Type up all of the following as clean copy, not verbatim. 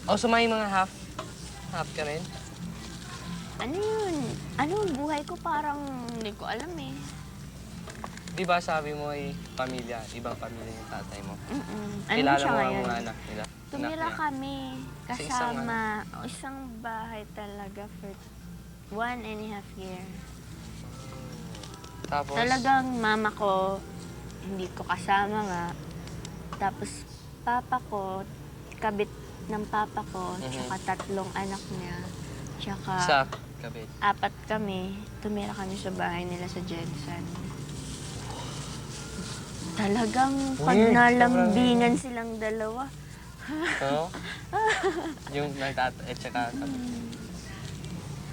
Oh, so may mga half. Half ka rin? Ano yun? Ano, buhay ko parang hindi ko alam eh. Di ba sabi mo ay pamilya, ibang pamilya yung tatay mo? Ano Kilala siya mo ang ngayon? mga anak nila? Tumira Anak niya? kami Sa isang kasama, isang bahay talaga for 1.5 year. Tapos, Talagang mama ko, hindi ko kasama nga. Tapos papa ko, kabit ng papa ko, tsaka 3 anak niya. Tsaka sa kabit. 4 kami, tumira kami sa bahay nila sa Jensen. Talagang pag Weird, nalambingan silang dalawa. Oo? Yung tsaka kabit.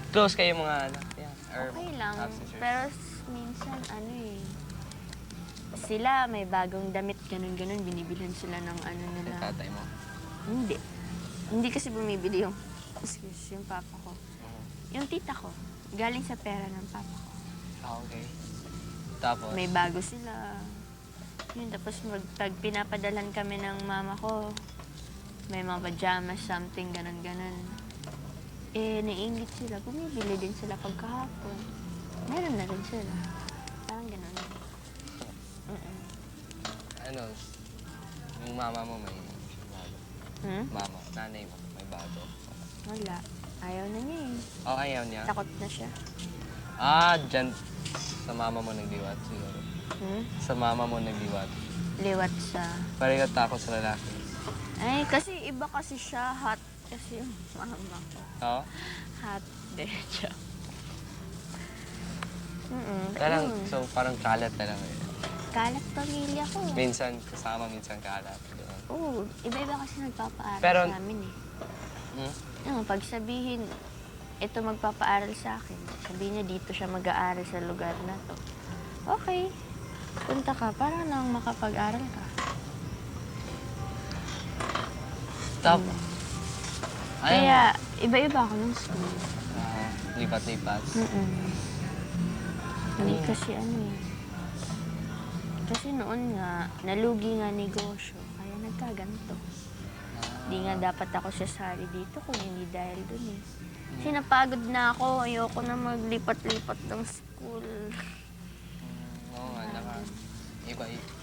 Close kayo mga anak niya? Or Okay lang, half-sisters? pero minsan ano eh, sila may bagong damit, ganun-ganun, binibilhan sila ng ano Yung nila. tatay mo? Hindi. Hindi kasi bumibili yung, yung papa ko. Yung tita ko, galing sa pera ng papa ko. Ah, okay. Tapos? May bago sila. Yun, tapos pag pinapadalan kami ng mama ko, may mga pajamas, something, ganun-ganun. Eh, naiingit sila. Bumibili din sila pagkahapon. Meron na rin sila. Parang ganun. Ano, yung mama mo may bago. Mama, nanay mo may bago. Wala. Ayaw na niya eh. Oh, ayaw niya? Takot na siya. Ah, dyan. Sa mama mo nagliwat siguro. Sa mama mo nagliwat. Liwat sa... Pareho takot sa lalaki. Ay, kasi iba kasi siya. Hot kasi yung mama ko. Oo? Hot. Derecho. Parang, so parang kalat na lang eh. Kalat pamilya ko. Minsan kasama, minsan kalat. Oo, iba-iba kasi nagpapaaral Pero- sa amin eh. Hmm? Pag sabihin, ito magpapaaral sa akin, sabihin niya dito siya mag-aaral sa lugar na to. Okay, punta ka para nang makapag-aral ka. Tapos, Kaya, iba-iba ako ng school. lipat-lipat. Hindi kasi ano eh. Kasi noon nga, nalugi nga negosyo, kaya nagkaganto. Hindi nga dapat ako sasali dito kung hindi dahil dun eh. Kasi napagod na ako, ayoko na maglipat-lipat ng school. Oo nga,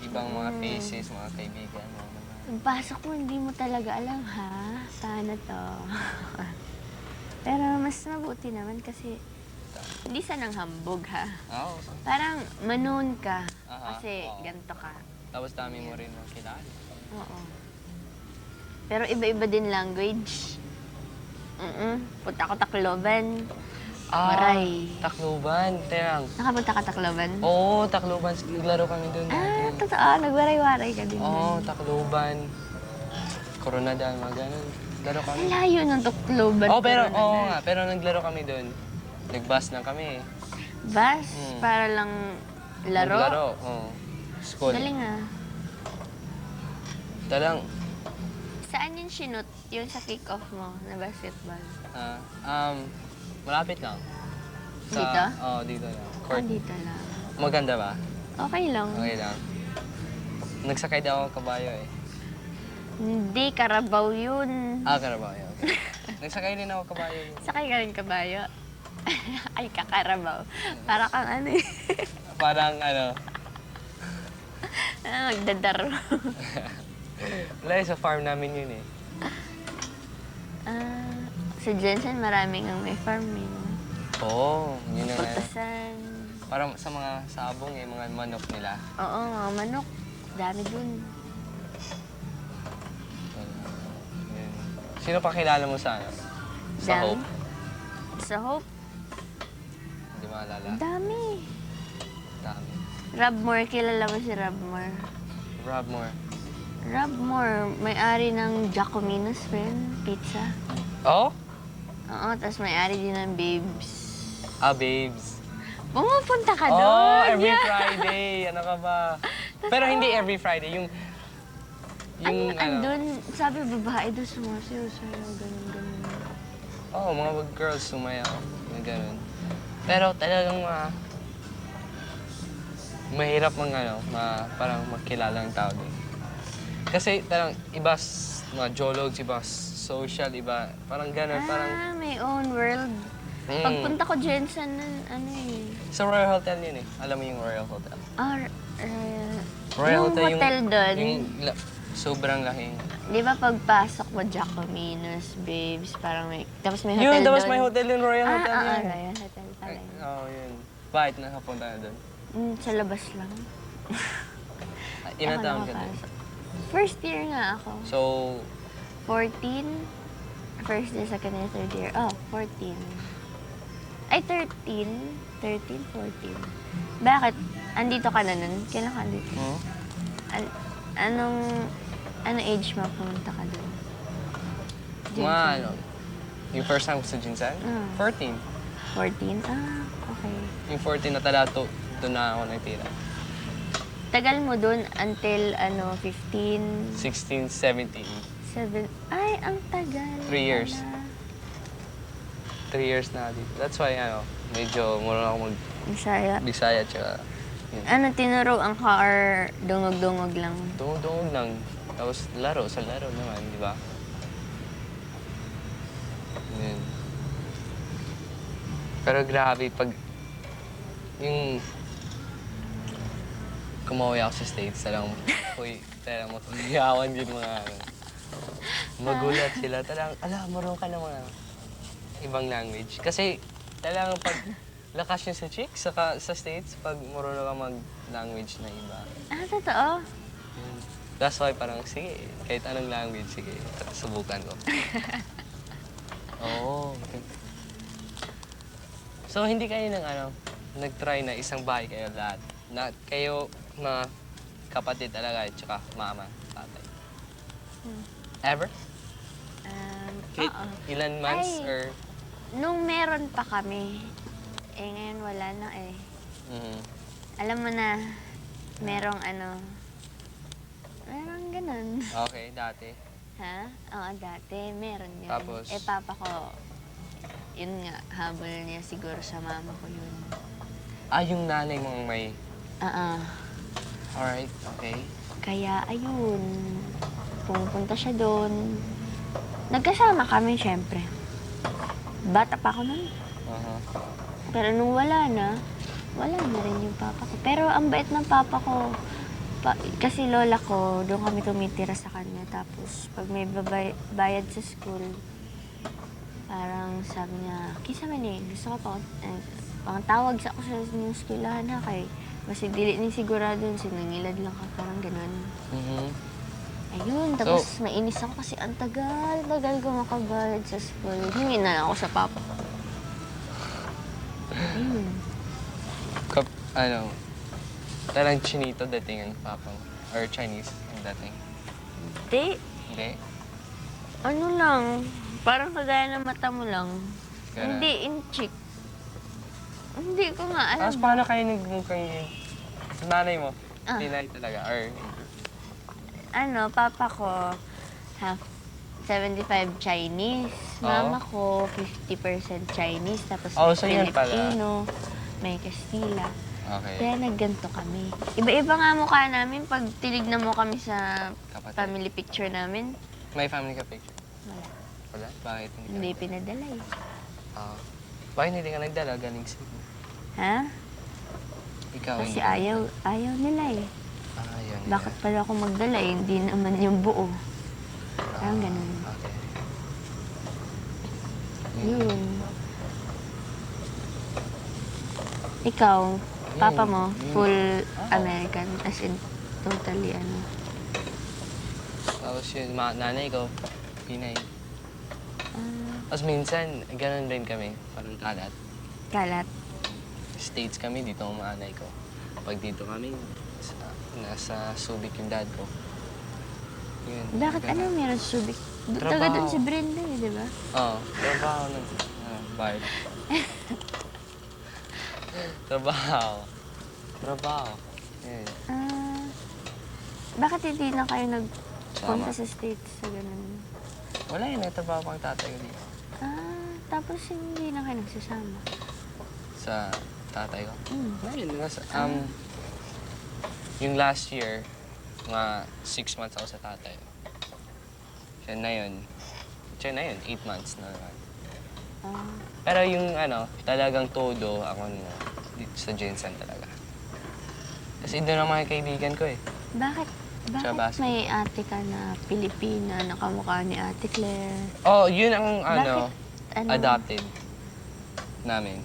ibang mga faces, mga kaibigan mo naman. Pagpasok mo, hindi mo talaga alam, ha? Paano to? Pero mas mabuti naman kasi hindi sanang hambog, ha? Oo. Parang manoon ka Aha, kasi oo. ganito ka. Tapos dami mo rin makilala. Oo. Pero iba-iba din language. Punta ako Tacloban. Maray. Tacloban. Terang. Nakapunta ka Tacloban? Oo, Tacloban. Naglaro kami doon. Totoo. Nagwaray-waray ka din. Oo, Tacloban. Coronadal, mga ganun. Laro kami. Ang layo ng Tacloban. Oo nga, pero naglaro kami doon. Nag-bus lang kami eh. Bus? Para lang laro? Naglaro, oo. School. Galing ah. Talang, Saan yung sinut? Yung sa kick-off mo na basketball? malapit lang. Dito? Oo, dito lang. Court. Dito lang. Maganda ba? Okay lang. Okay lang. Nagsakay daw ako ng kabayo eh. Hindi, Karabaw yun. Karabayo. Okay. Nagsakay din ako kabayo. Sakay ka rin kabayo. Ay, kakarabaw. Para kang ano eh. Parang ano, Magdadaro. wala sa farm namin yun eh. Sa Jensen, maraming ang may farming. Oo, yun na nga. Putasan. Parang sa mga sabong eh, mga manok nila. Oo, mga manok. Dami dun. Yun. Sino pa kilala mo sa ano? Sa Dami. Hope? Sa Hope, Hindi maalala. dami. Dami. Robmore, kilala mo si Robmore? Robmore. Robmore, may-ari ng Giacomino's friend, pizza. Oh? Oo, tapos may-ari din ng Babes. Babes. Pumupunta ka Oh, doon! every Friday. Ano ka ba? Pero hindi every Friday. Yung Andun, sabi babae doon sumasayaw-sayaw, ganun. Oo, mga girls sumayaw. Yung ganun. Pero talagang mahirap parang magkilala ng tao din. Kasi talagang iba mga geologs, iba social, iba, parang gano'n, parang... May own world. Pagpunta ko dyan sa ano eh. Sa Royal Hotel yun eh. Alam mo yung Royal Hotel? Royal hotel doon. Sobrang laki. Di ba pagpasok mo, Jacominos, Babes, parang may... Tapos may hotel doon. Yun, tapos may hotel yun, Royal Hotel yun. Royal Hotel pala yun. Oo, yun. Bakit nakapunta na doon? Sa labas lang. Ilan Ako taon ka doon? nakapasok. First year nga ako. So, 14. First year, second year, third year. 14. Ay, 13. 13, 14. Bakit? Andito ka na nun? Kailan ka andito? Anong age mo pumunta ka doon? Yung first time ko sa Jinsan? 14. 14? Okay. Yung 14 na talaga doon na ako nagtira. Tagal mo doon until 15? 16, 17. 7? Ay, ang tagal. 3 years. Pala. 3 years na dito. That's why, medyo marunong ako Bisaya. Bisaya, tsaka yun. Tinuruan ka or dungog-dungog lang? Dungog lang. Tapos sa laro naman, di ba? Yun. Pero grabe, pag yung kumauwi ako sa States, talagang, talagang matuliyawan din mga magulat sila. Talagang, marunong ka ng mga ibang language. Kasi talagang pag lakas yun sa chicks, sa States, pag marunong ka mag-language na iba. Totoo? That's why parang, sige, kahit anong language, sige, subukan ko. Oo. Okay. So, hindi kayo nag-try na isang bahay kayo lahat? Kayo, mga kapatid talaga, tsaka mama, tatay? Ever? Kahit ilan months or... Nung meron pa kami, ngayon wala na eh. Alam mo na, merong merong ganun. Okay, dati. Ha? Oo, dati, meron yun. Tapos? Papa ko, yun nga, habol niya siguro sa mama ko yun. Yung nanay mong may... Alright, okay. Kaya, ayun, pumupunta siya doon. Nagkasama kami, syempre. Bata pa ako nun. Pero nung wala na rin yung papa ko. Pero ang bait ng papa ko, kasi lola ko, doon kami tumitira sa kanya. Tapos pag may bayad sa school, parang sabi niya, kisa man gusto ko pang tawag sa ako sa eskwelahan ha, kay kasi dili ni sigurado, sinangilad lang ka, parang ganun. Ayun, tapos mainis ako kasi ang tagal ko makabayad sa school. Hingi na lang ako sa papa ko. Ayun. Talang chinito dating ang papa mo? Or Chinese ang dating? Hindi. Hindi? Ano lang, parang kagaya ng mata mo lang. Ganun. Hindi in chick. Hindi ko nga alam. Tapos paano kayo nagmukhang nanay mo? Tinay talaga? Or... Papa ko, half 75 Chinese. Mama ko, 50% Chinese. Tapos so yan pala. Filipino, may Kastila. Okay. Kaya nagganto kami. Iba-iba nga mukha namin pag tinignan mo kami sa family picture namin. May family ka picture? Wala. Wala? Bakit? Hindi pinadala eh. Bakit hindi ka nagdala galing Cebu? Ha? Ikaw Kasi hindi. ayaw nila eh. Yun. Bakit pala ako magdala eh? Hindi naman yung buo. Parang ganun. Okay. Yun. Ikaw, papa mo, full American, as in, totally Tapos yun, nanay ko, Pinay. Tapos minsan, ganun rin kami, parang kalat. Kalat. States kami, dito ang nanay ko. Pag dito kami, nasa Subic yung dad ko. Yun. Bakit meron sa Subic? Trabaho. Taga doon si Brenda eh, di ba? Oo, trabaho ng bayad. Trabaho. Yun. Bakit hindi na kayo nagpunta sa States sa ganun? Wala yun, nagtrabaho pang tatay ko dito. Tapos hindi na kayo nagsasama? Sa tatay ko? Ayun, yung last year, mga 6 months ako sa tatay ko. Siya na yun. Siya na yun, 8 months na naman. Ah, Pero yung talagang todo, ako na, dito sa Jensen talaga. Kasi doon ang mga kaibigan ko eh. bakit? Sa Bakit basket. may ate ka na Pilipina na kamukha ni Ate Claire? Oh, yun ang Bakit? adopted namin.